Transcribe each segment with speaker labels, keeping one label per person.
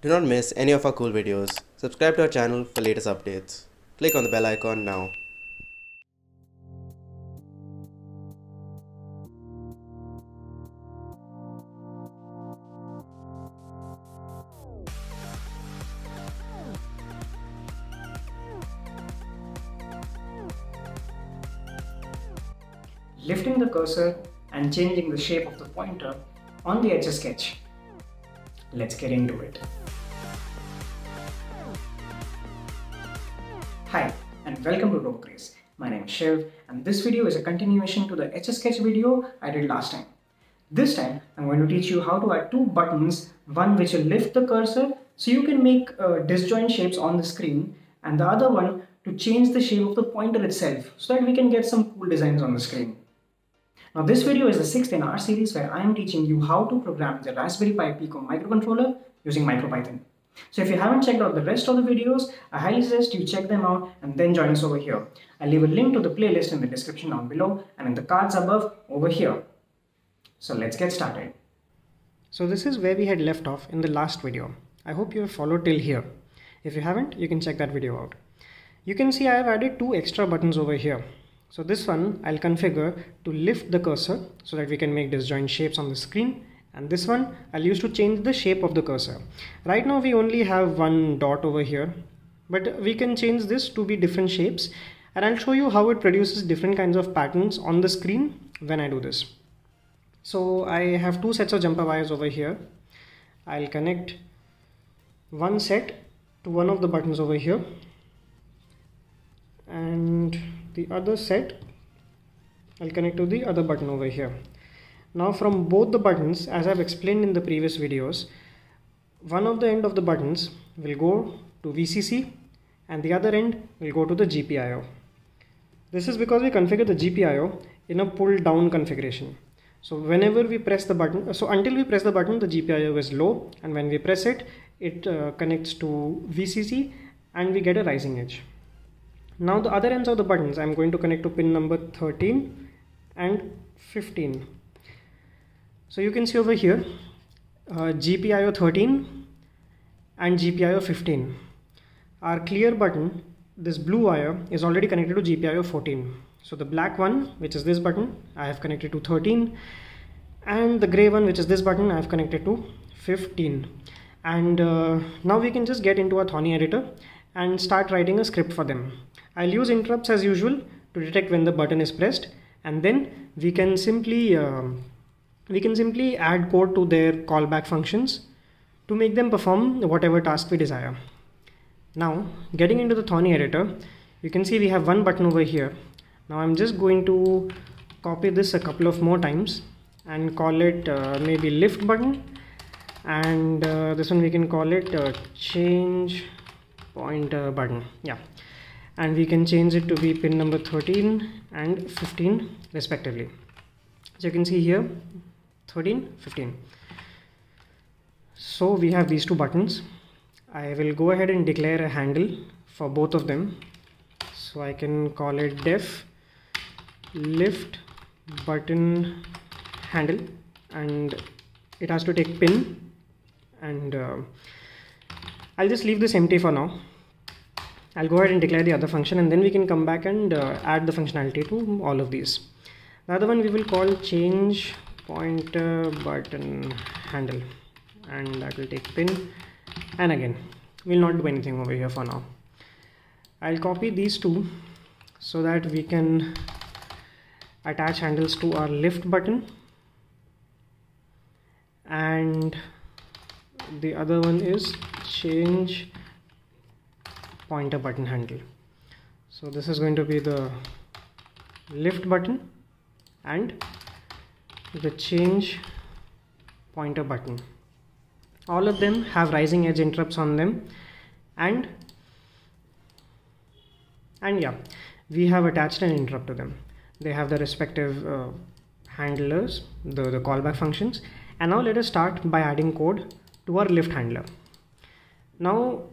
Speaker 1: Do not miss any of our cool videos. Subscribe to our channel for latest updates. Click on the bell icon now.
Speaker 2: Lifting the cursor and changing the shape of the pointer on the Etch-a-Sketch. Let's get into it. Hi and welcome to RoboCraze. My name is Shiv and this video is a continuation to the Etch-a-Sketch video I did last time. This time I'm going to teach you how to add two buttons, one which will lift the cursor so you can make disjoint shapes on the screen, and the other one to change the shape of the pointer itself so that we can get some cool designs on the screen. Now this video is the sixth in our series where I am teaching you how to program the Raspberry Pi Pico microcontroller using MicroPython. So if you haven't checked out the rest of the videos, I highly suggest you check them out and then join us over here. I'll leave a link to the playlist in the description down below and in the cards above over here. So let's get started. So this is where we had left off in the last video. I hope you have followed till here. If you haven't, you can check that video out. You can see I have added two extra buttons over here. So this one I'll configure to lift the cursor so that we can make disjoint shapes on the screen, and this one I'll use to change the shape of the cursor. Right now we only have one dot over here, but we can change this to be different shapes, and I'll show you how it produces different kinds of patterns on the screen when I do this. So I have two sets of jumper wires over here. I'll connect one set to one of the buttons over here and the other set I'll connect to the other button over here. Now from both the buttons, as I've explained in the previous videos, one of the end of the buttons will go to VCC and the other end will go to the GPIO. This is because we configure the GPIO in a pull down configuration. So whenever we press the button, so until we press the button, the GPIO is low, and when we press it, it connects to VCC and we get a rising edge. Now the other ends of the buttons I'm going to connect to pin number 13 and 15. So you can see over here GPIO 13 and GPIO 15. Our clear button, this blue wire, is already connected to GPIO 14. So the black one, which is this button, I have connected to 13, and the gray one, which is this button, I have connected to 15. And now we can just get into our Thonny editor and start writing a script for them. I'll use interrupts as usual to detect when the button is pressed, and then we can simply add code to their callback functions to make them perform whatever task we desire. Now getting into the Thonny editor, you can see we have one button over here. Now I'm just going to copy this a couple of more times and call it maybe lift button, and this one we can call it change pointer button. Yeah, and we can change it to be pin number 13 and 15 respectively. So you can see here 13, 15. So we have these two buttons. I will go ahead and declare a handle for both of them. So I can call it def lift button handle, and it has to take pin, and I'll just leave this empty for now. I'll go ahead and declare the other function, and then we can come back and add the functionality to all of these. The other one we will call change pointer button handle, and that will take pin, and again we'll not do anything over here for now. I'll copy these two so that we can attach handles to our lift button, and the other one is change pointer button handle. So this is going to be the lift button and the change pointer button. All of them have rising edge interrupts on them, and yeah, we have attached an interrupt to them. They have the respective handlers, the callback functions. And now let us start by adding code to our lift handler. Now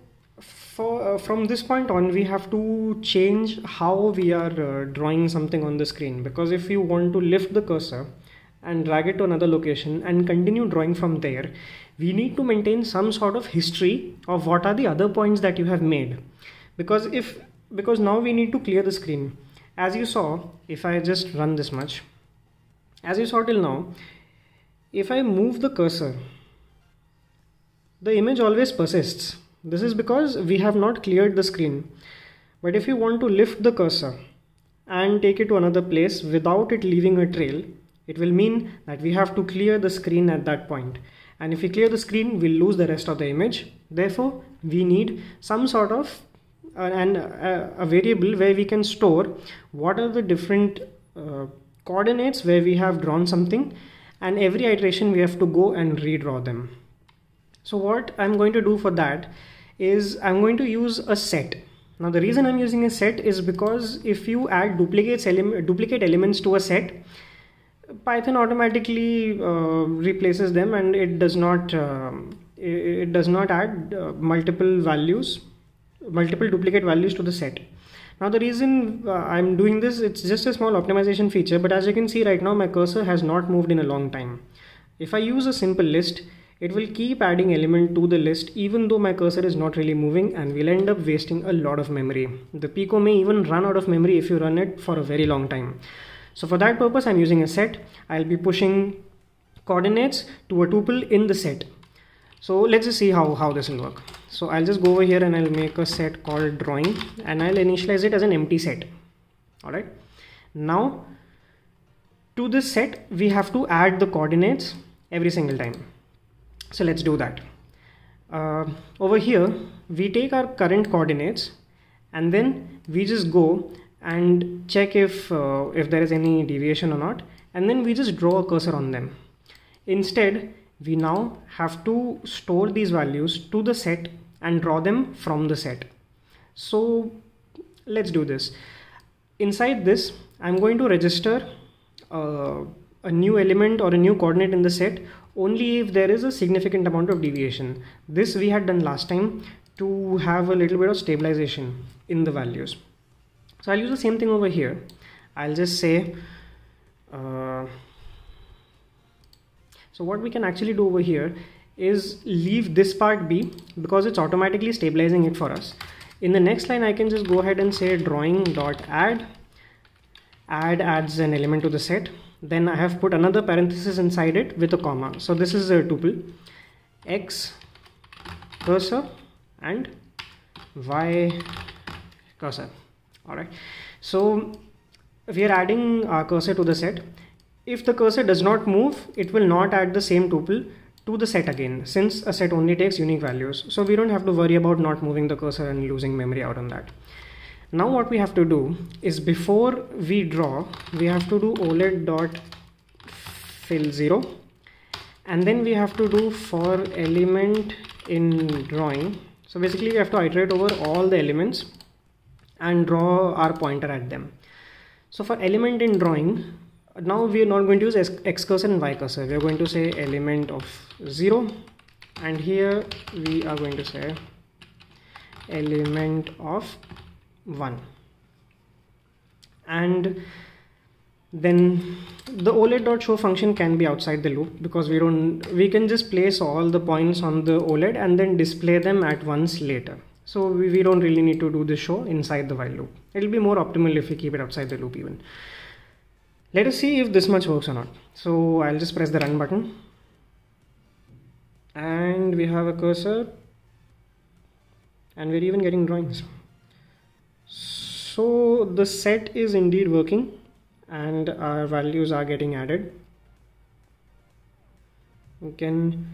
Speaker 2: from this point on, we have to change how we are drawing something on the screen, because if you want to lift the cursor, and drag it to another location and continue drawing from there, we need to maintain some sort of history of what are the other points that you have made. Because now we need to clear the screen. As you saw, if I just run this much, as you saw till now, if I move the cursor, the image always persists. This is because we have not cleared the screen. But if you want to lift the cursor and take it to another place without it leaving a trail, it will mean that we have to clear the screen at that point. And if we clear the screen, we'll lose the rest of the image. Therefore, we need some sort of a variable where we can store what are the different coordinates where we have drawn something, and every iteration we have to go and redraw them. So what I'm going to do for that is I'm going to use a set. Now the reason I'm using a set is because if you add duplicate elements to a set, Python automatically replaces them, and it does not add multiple duplicate values to the set. Now the reason I'm doing this, it's just a small optimization feature, but as you can see right now my cursor has not moved in a long time. If I use a simple list, it will keep adding element to the list even though my cursor is not really moving, and we'll end up wasting a lot of memory. The Pico may even run out of memory if you run it for a very long time. So for that purpose I'm using a set. I'll be pushing coordinates to a tuple in the set. So let's just see how this will work. So I'll just go over here and I'll make a set called drawing, and I'll initialize it as an empty set. Alright. Now to this set we have to add the coordinates every single time. So let's do that. Over here we take our current coordinates and then we just go and check if there is any deviation or not, and then we just draw a cursor on them. Instead, we now have to store these values to the set and draw them from the set. So let's do this. Inside this, I'm going to register a new element or a new coordinate in the set only if there is a significant amount of deviation. This we had done last time to have a little bit of stabilization in the values. So I'll use the same thing over here. I'll just say so what we can actually do over here is leave this part be, because it's automatically stabilizing it for us. In the next line I can just go ahead and say drawing.add. Add adds an element to the set. Then I have put another parenthesis inside it with a comma. So this is a tuple, x cursor and y cursor. Alright, so we are adding our cursor to the set. If the cursor does not move, it will not add the same tuple to the set again, since a set only takes unique values. So we don't have to worry about not moving the cursor and losing memory out on that. Now what we have to do is, before we draw, we have to do oled.fill0, and then we have to do for element in drawing. So basically we have to iterate over all the elements and draw our pointer at them. So for element in drawing, now we are not going to use x cursor and y cursor. We are going to say element of 0, and here we are going to say element of 1. And then the oled.show function can be outside the loop, because we can just place all the points on the OLED and then display them at once later. So we don't really need to do the show inside the while loop. It will be more optimal if we keep it outside the loop even. Let us see if this much works or not. So I'll just press the run button, and we have a cursor, and we're even getting drawings. So the set is indeed working and our values are getting added. We can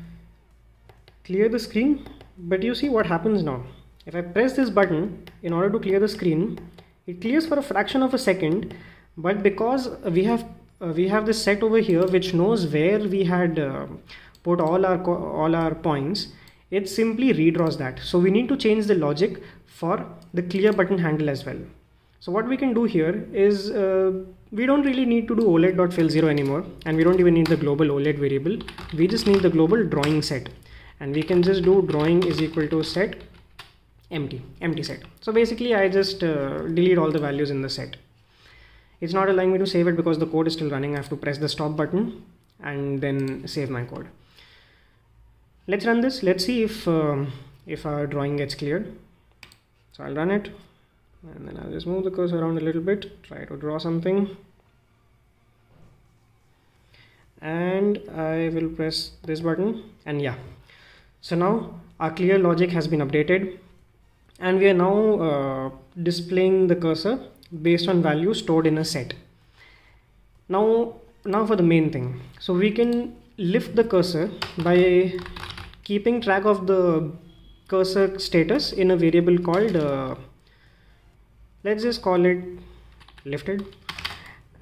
Speaker 2: clear the screen, but you see what happens now. If I press this button in order to clear the screen, it clears for a fraction of a second, but because we have this set over here which knows where we had put all our points, it simply redraws that. So we need to change the logic for the clear button handle as well. So what we can do here is we don't really need to do oled.fill0 anymore, and we don't even need the global OLED variable. We just need the global drawing set, and we can just do drawing is equal to set empty set. So basically I just delete all the values in the set. It's not allowing me to save it because the code is still running. I have to press the stop button and then save my code. Let's run this. Let's see if our drawing gets cleared. So I'll run it, and then I'll just move the cursor around a little bit, try to draw something, and I will press this button, and yeah, so now our clear logic has been updated, and we are now displaying the cursor based on values stored in a set. Now for the main thing. So we can lift the cursor by keeping track of the cursor status in a variable called let's just call it lifted,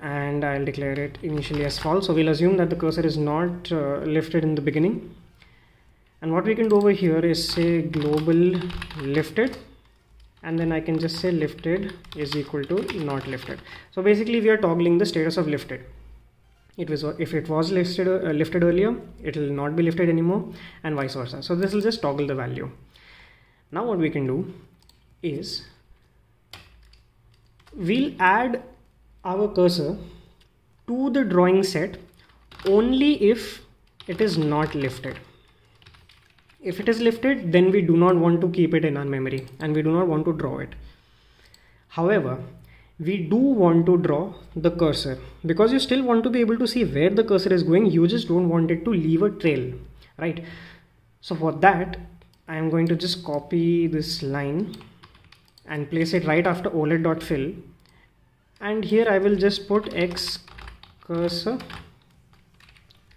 Speaker 2: and I'll declare it initially as false. So we'll assume that the cursor is not lifted in the beginning, and what we can do over here is say global lifted, and then I can just say lifted is equal to not lifted. So basically we are toggling the status of lifted. If it was lifted earlier, it will not be lifted anymore, and vice versa. So this will just toggle the value. Now what we can do is we'll add our cursor to the drawing set only if it is not lifted. If it is lifted, then we do not want to keep it in our memory and we do not want to draw it. However, we do want to draw the cursor because you still want to be able to see where the cursor is going. You just don't want it to leave a trail, right? So for that, I am going to just copy this line and place it right after OLED.fill, and here I will just put X cursor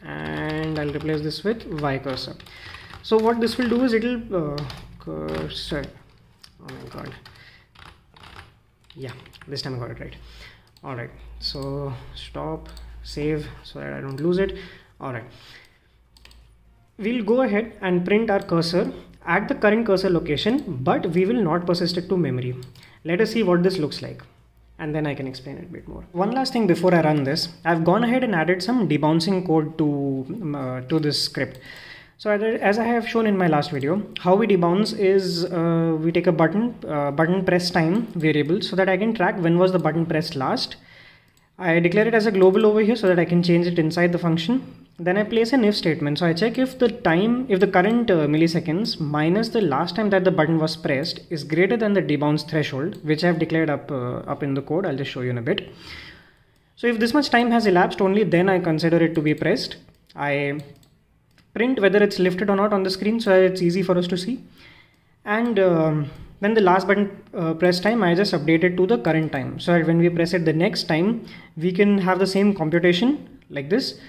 Speaker 2: and I'll replace this with Y cursor. So what this will do is it'll cursor, oh my god, yeah, this time I got it right. Alright, so stop, save so that I don't lose it. Alright, we'll go ahead and print our cursor at the current cursor location, but we will not persist it to memory. Let us see what this looks like, and then I can explain it a bit more. One last thing before I run this, I've gone ahead and added some debouncing code to this script. So as I have shown in my last video, how we debounce is we take a button press time variable so that I can track when was the button pressed last. I declare it as a global over here so that I can change it inside the function. Then I place an if statement. So I check if the current milliseconds minus the last time that the button was pressed is greater than the debounce threshold, which I have declared up in the code. I'll just show you in a bit. So if this much time has elapsed, only then I consider it to be pressed. I print whether it's lifted or not on the screen so it's easy for us to see. And when the last button press time, I just update it to the current time so that when we press it the next time, we can have the same computation like this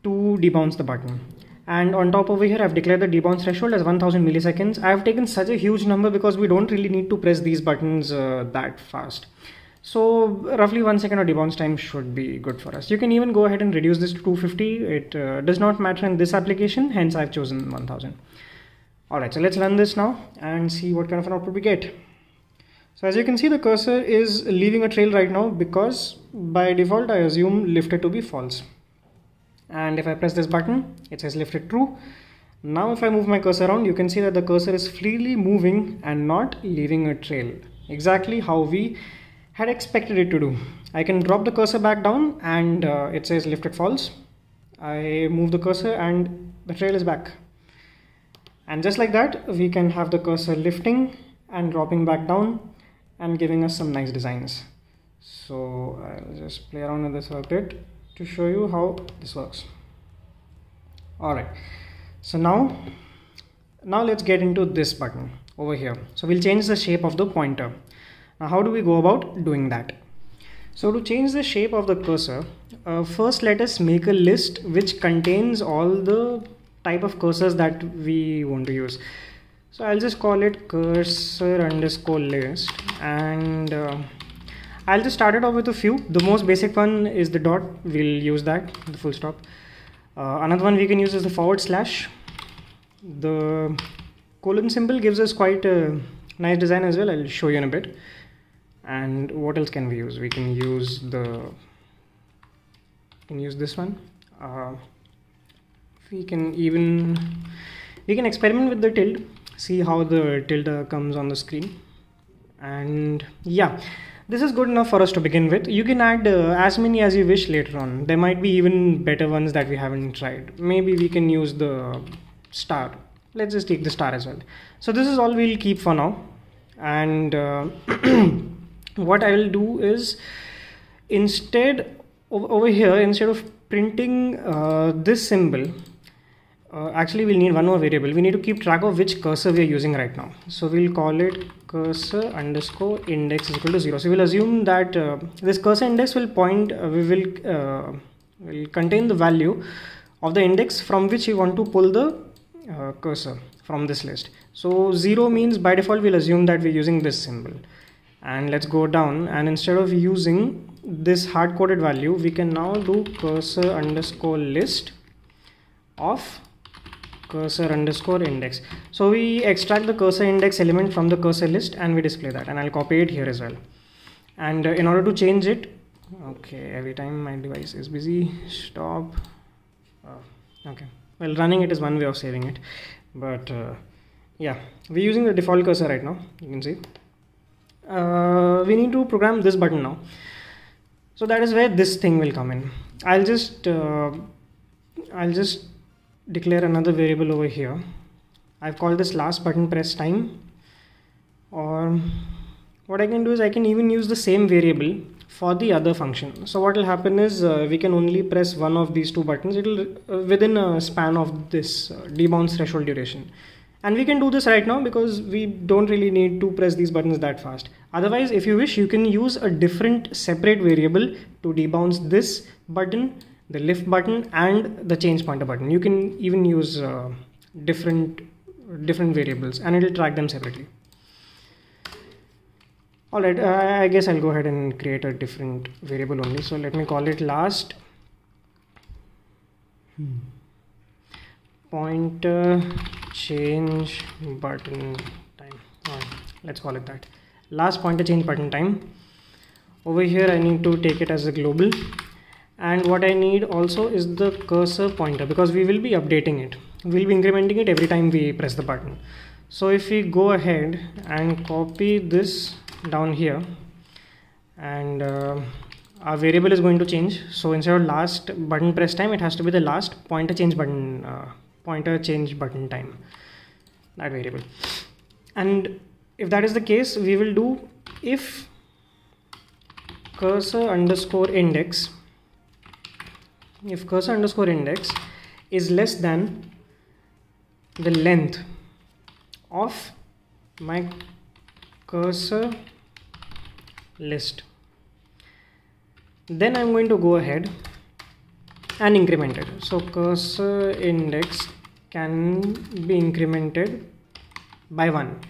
Speaker 2: to debounce the button. And on top over here, I've declared the debounce threshold as 1000 milliseconds. I've taken such a huge number because we don't really need to press these buttons that fast. So roughly 1 second of debounce time should be good for us. You can even go ahead and reduce this to 250. It does not matter in this application, hence I've chosen 1000. Alright, so let's run this now and see what kind of an output we get. So as you can see, the cursor is leaving a trail right now because by default I assume lifted to be false. And if I press this button, it says lifted true. Now if I move my cursor around, you can see that the cursor is freely moving and not leaving a trail. Exactly how we had expected it to do. I can drop the cursor back down and it says lifted false. I move the cursor and the trail is back. And just like that, we can have the cursor lifting and dropping back down and giving us some nice designs. So I'll just play around with this a bit to show you how this works. Alright, so now let's get into this button over here. So we'll change the shape of the pointer. Now how do we go about doing that? So to change the shape of the cursor, first let us make a list which contains all the type of cursors that we want to use. So I'll just call it cursor_list, and I'll just start it off with a few. The most basic one is the dot. We'll use that, the full stop. Another one we can use is the /. The colon symbol gives us quite a nice design as well. I'll show you in a bit. And what else can we use? We can use this one. We can experiment with the tilde, see how the tilde comes on the screen. And yeah, This is good enough for us to begin with. You can add as many as you wish later on. There might be even better ones that we haven't tried. Maybe we can use the star. Let's just take the star as well. So this is all we'll keep for now. And what I will do is, instead over here, instead of printing this symbol, actually we'll need one more variable. We need to keep track of which cursor we are using right now. So we'll call it cursor underscore index is equal to 0. So we'll assume that this cursor index will point, will contain the value of the index from which you want to pull the cursor from this list. So 0 means by default we'll assume that we're using this symbol. And let's go down, and instead of using this hard-coded value, we can now do cursor underscore list of cursor underscore index. So we extract the cursor index element from the cursor list and we display that, and I'll copy it here as well. And in order to change it, okay, every time my device is busy, stop. Okay, well, running it is one way of saving it, but yeah, we're using the default cursor right now. You can see we need to program this button now. So that is where this thing will come in. I'll just declare another variable over here. I've called this last button press time, or what I can do is I can even use the same variable for the other function. So what will happen is we can only press one of these two buttons. It'll within a span of this debounce threshold duration, and we can do this right now because we don't really need to press these buttons that fast. Otherwise, if you wish, you can use a different separate variable to debounce this button, the lift button, and the change pointer button. You can even use different variables, and it will track them separately. Alright, I guess I'll go ahead and create a different variable only. So let me call it last pointer change button time. Let's call it that. Last pointer change button time. Over here I need to take it as a global. And what I need also is the cursor pointer, because we will be updating it. We'll be incrementing it every time we press the button. So if we go ahead and copy this down here, and our variable is going to change. So instead of last button press time, it has to be the last pointer change button time, that variable. And if that is the case, we will do if cursor underscore index is less than the length of my cursor list, then I'm going to go ahead and increment it. So cursor index can be incremented by 1,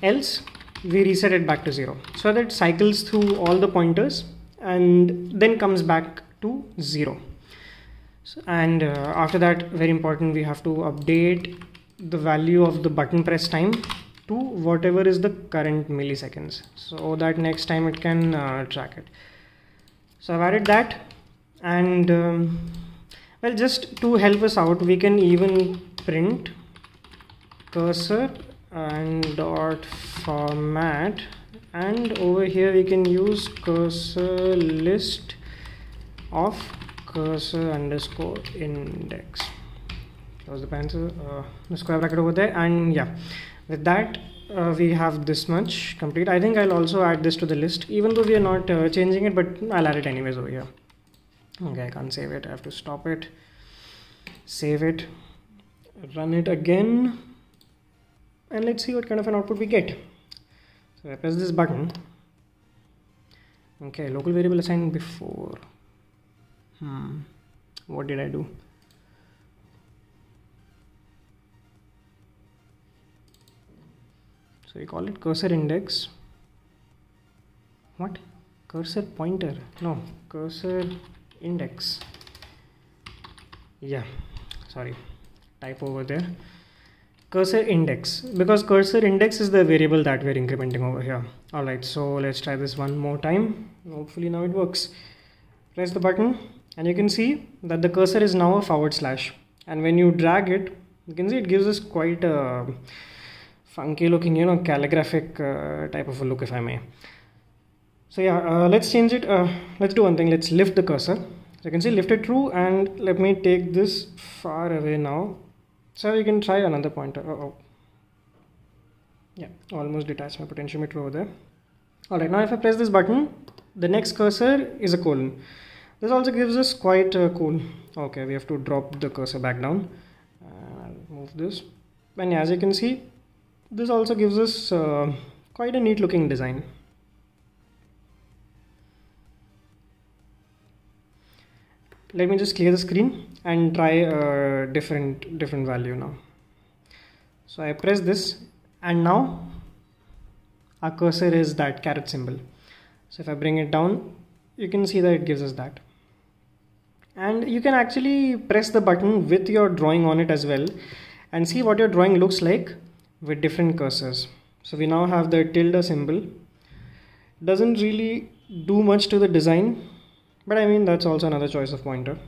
Speaker 2: else we reset it back to 0, so that it cycles through all the pointers and then comes back to 0. So, and after that, very important, we have to update the value of the button press time to whatever is the current milliseconds, so that next time it can track it. So I've added that, and well, just to help us out, we can even print cursor and dot format, and over here we can use cursor list of cursor underscore index. Close the pencil, the square bracket over there, and yeah, with that we have this much complete. I think I'll also add this to the list, even though we are not changing it, but I'll add it anyways over here. Okay, I can't save it, I have to stop it, save it, run it again, and let's see what kind of an output we get. So I press this button. Okay, local variable assigned before. What did I do? So we call it cursor index. What? Cursor pointer? No, cursor index. Yeah, sorry, typo over there. Cursor index, because cursor index is the variable that we're incrementing over here. Alright, so let's try this one more time. Hopefully now it works. Press the button and you can see that the cursor is now a /, and when you drag it, you can see it gives us quite a funky looking, calligraphic type of a look, if I may. So yeah, let's change it. Let's do one thing. Let's lift the cursor. So you can see lift it through, and let me take this far away now. So you can try another pointer. Yeah, almost detached my potentiometer over there. Alright, now if I press this button, the next cursor is a colon. This also gives us quite cool. Okay, we have to drop the cursor back down. I'll move this. And yeah, as you can see, this also gives us quite a neat looking design. Let me just clear the screen and try a different value now. So I press this, and now our cursor is that caret symbol. So if I bring it down, you can see that it gives us that. And you can actually press the button with your drawing on it as well and see what your drawing looks like with different cursors. So we now have the tilde symbol. Doesn't really do much to the design, but I mean, that's also another choice of pointer. You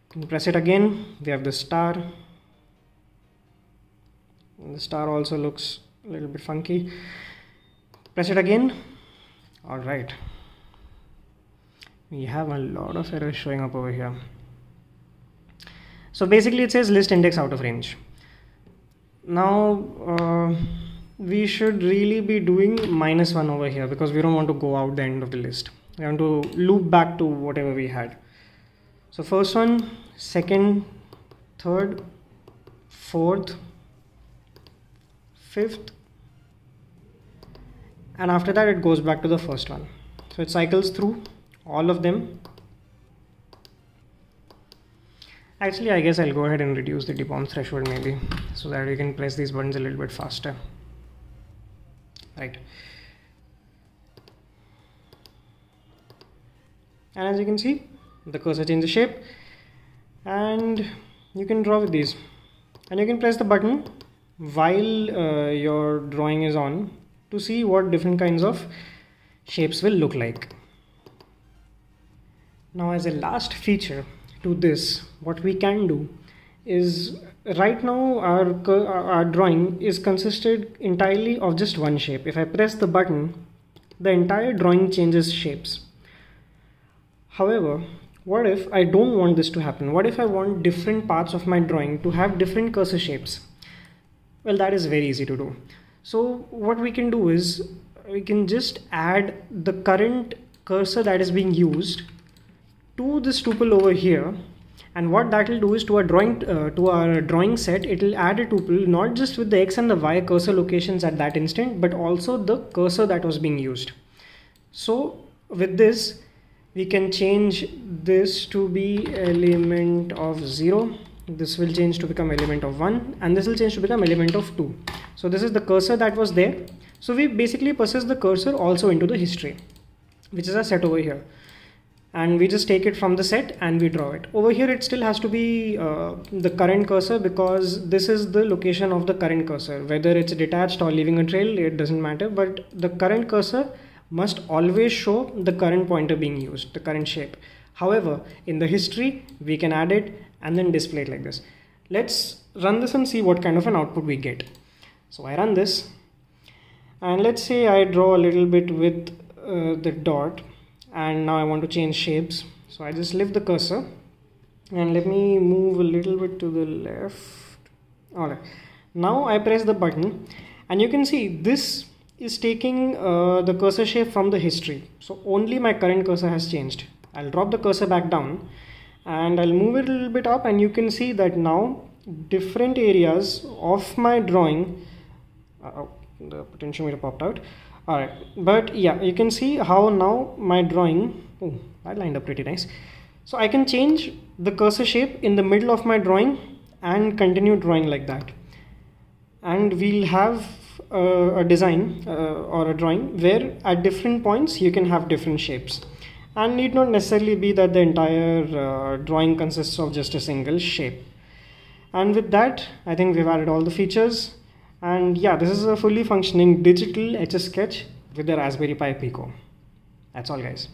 Speaker 2: can press it again. We have the star. And the star also looks a little bit funky. Press it again. Alright. We have a lot of errors showing up over here. So basically it says list index out of range. Now we should really be doing -1 over here because we don't want to go out the end of the list. We want to loop back to whatever we had. So first one, second, third, fourth, fifth, and after that it goes back to the first one. So it cycles through all of them. Actually, I guess I'll go ahead and reduce the debomb threshold maybe so that we can press these buttons a little bit faster. Right. And as you can see, the cursor changes shape, and you can draw with these, and you can press the button while your drawing is on to see what different kinds of shapes will look like. Now, as a last feature to this, what we can do is, right now our drawing is consisted entirely of just one shape. If I press the button, the entire drawing changes shapes. However, what if I don't want this to happen? What if I want different parts of my drawing to have different cursor shapes? Well, that is very easy to do. So what we can do is we can just add the current cursor that is being used to this tuple over here, and what that will do is to our drawing set, it will add a tuple not just with the X and the Y cursor locations at that instant, but also the cursor that was being used. So with this, we can change this to be element of 0, this will change to become element of 1, and this will change to become element of 2. So this is the cursor that was there. So we basically process the cursor also into the history, which is a set over here, and we just take it from the set and we draw it. Over here it still has to be the current cursor, because this is the location of the current cursor. Whether it's detached or leaving a trail, it doesn't matter, but the current cursor must always show the current pointer being used, the current shape. However, in the history, we can add it and then display it like this. Let's run this and see what kind of an output we get. So I run this, and let's say I draw a little bit with the dot, and now I want to change shapes. So I just lift the cursor and let me move a little bit to the left. Alright, now I press the button, and you can see this is taking the cursor shape from the history. So only my current cursor has changed. I'll drop the cursor back down and I'll move it a little bit up, and you can see that now different areas of my drawing, the potentiometer popped out. Alright, but yeah, you can see how now my drawing, oh, that lined up pretty nice. So I can change the cursor shape in the middle of my drawing and continue drawing like that. And we'll have a design or a drawing where at different points you can have different shapes, and need not necessarily be that the entire drawing consists of just a single shape. And with that, I think we've added all the features, and yeah, this is a fully functioning digital Etch-a-Sketch with the Raspberry Pi Pico. That's all, guys.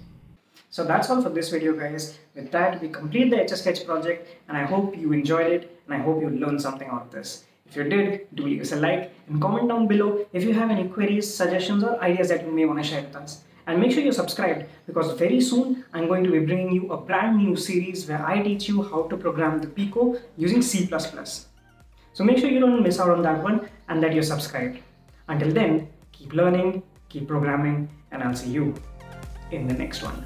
Speaker 2: So that's all for this video, guys. With that, we complete the Etch-a-Sketch project, and I hope you enjoyed it, and I hope you learned something out of this. If you did, do leave us a like and comment down below if you have any queries, suggestions or ideas that you may want to share with us. And make sure you're subscribed because very soon I'm going to be bringing you a brand new series where I teach you how to program the Pico using C++. So make sure you don't miss out on that one and that you're subscribed. Until then, keep learning, keep programming, and I'll see you in the next one.